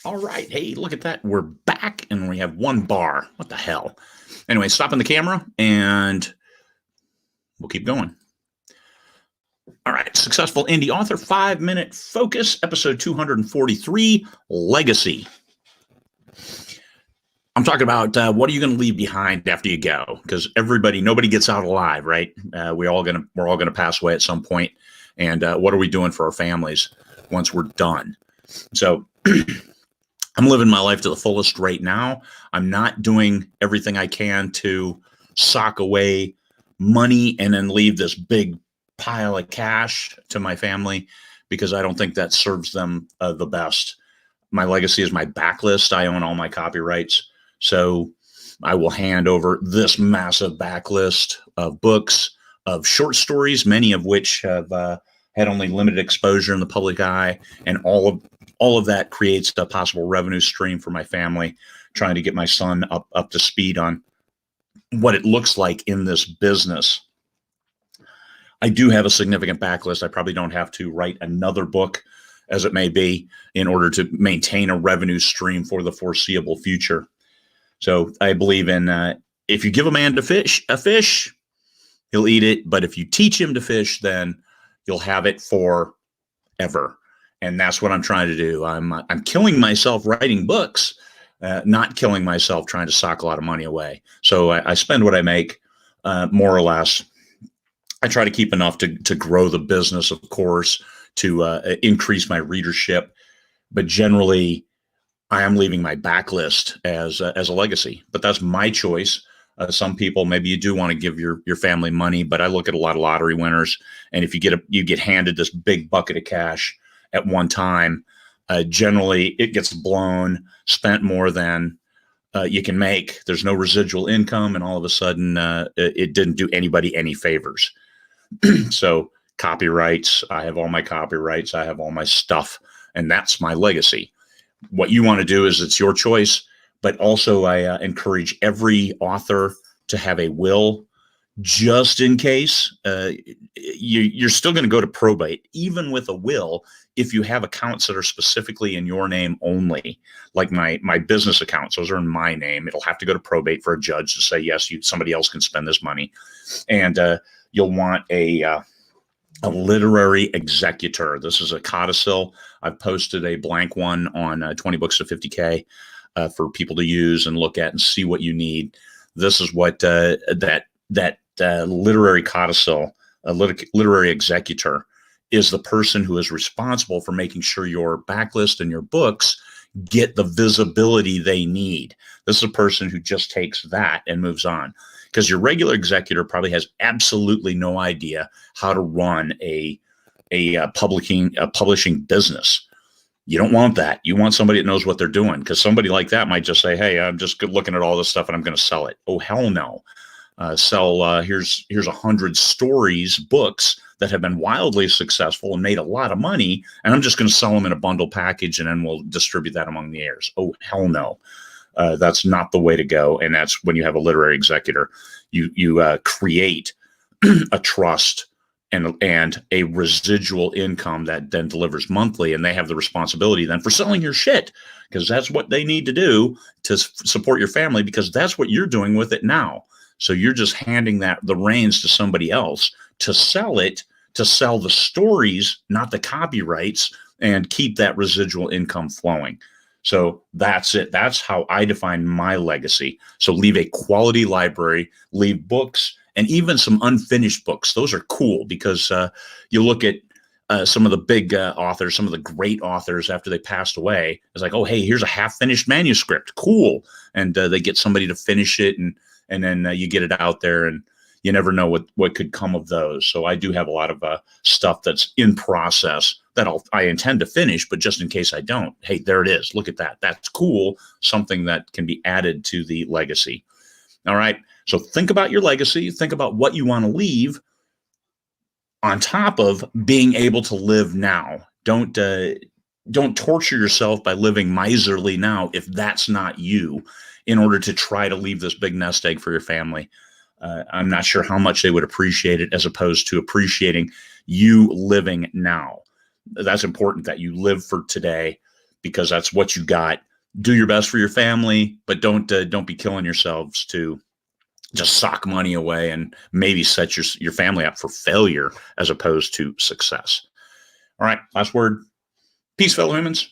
All right. Hey, look at that. We're back and we have one bar. What the hell? Anyway, stopping the camera and we'll keep going. All right. Successful indie author, 5-minute focus, episode 243, Legacy. I'm talking about what are you going to leave behind after you go? Because nobody gets out alive, right? We're all gonna pass away at some point. And what are we doing for our families once we're done? So I'm living my life to the fullest right now. I'm not doing everything I can to sock away money and then leave this big pile of cash to my family because I don't think that serves them the best. My legacy is my backlist. I own all my copyrights. So I will hand over this massive backlist of books, of short stories, many of which have had only limited exposure in the public eye, and all of that creates a possible revenue stream for my family, trying to get my son up to speed on what it looks like in this business. I do have a significant backlist. I probably don't have to write another book, as it may be, in order to maintain a revenue stream for the foreseeable future. So I believe in if you give a man a fish, he'll eat it. But if you teach him to fish, then you'll have it forever. And that's what I'm trying to do. I'm killing myself writing books, not killing myself trying to sock a lot of money away. So I spend what I make, more or less. I try to keep enough to grow the business, of course, to increase my readership. But generally, I am leaving my backlist as a legacy. But that's my choice. Some people, maybe you do want to give your family money, but I look at a lot of lottery winners, and if you get handed this big bucket of cash at one time, generally it gets blown, spent more than you can make. There's no residual income, and all of a sudden it didn't do anybody any favors. So copyrights, I have all my copyrights, I have all my stuff, and that's my legacy. What you want to do is it's your choice, but also I encourage every author to have a will, just in case. You're still going to go to probate, even with a will, if you have accounts that are specifically in your name only, like my business accounts. Those are in my name. It'll have to go to probate for a judge to say, yes, somebody else can spend this money. And you'll want a literary executor. This is a codicil. I've posted a blank one on 20 books to 50K for people to use and look at and see what you need. This is what that literary codicil, a literary executor, is the person who is responsible for making sure your backlist and your books get the visibility they need. This is a person who just takes that and moves on. Because your regular executor probably has absolutely no idea how to run a publishing business. You don't want that. You want somebody that knows what they're doing, because somebody like that might just say, hey, I'm just looking at all this stuff and I'm going to sell it. Oh, hell no. Here's 100 stories, books that have been wildly successful and made a lot of money, and I'm just going to sell them in a bundle package and then we'll distribute that among the heirs. Oh, hell no. That's not the way to go. And that's when you have a literary executor. You create a trust and a residual income that then delivers monthly, and they have the responsibility then for selling your shit, because that's what they need to do to support your family, because that's what you're doing with it now. So you're just handing the reins to somebody else to sell it, to sell the stories, not the copyrights, and keep that residual income flowing. So that's it. That's how I define my legacy. So leave a quality library, leave books, and even some unfinished books. Those are cool, because you look at some of the big authors, some of the great authors after they passed away. It's like, oh, hey, here's a half-finished manuscript. Cool. And they get somebody to finish it, and then you get it out there, and you never know what could come of those. So I do have a lot of stuff that's in process that I intend to finish, but just in case I don't, hey, there it is. Look at that. That's cool. Something that can be added to the legacy. All right. So think about your legacy. Think about what you want to leave on top of being able to live now. Don't torture yourself by living miserly now if that's not you, in order to try to leave this big nest egg for your family. I'm not sure how much they would appreciate it, as opposed to appreciating you living now. That's important, that you live for today because that's what you got. Do your best for your family, but don't be killing yourselves to just sock money away and maybe set your family up for failure as opposed to success. All right, last word. Peace, fellow humans.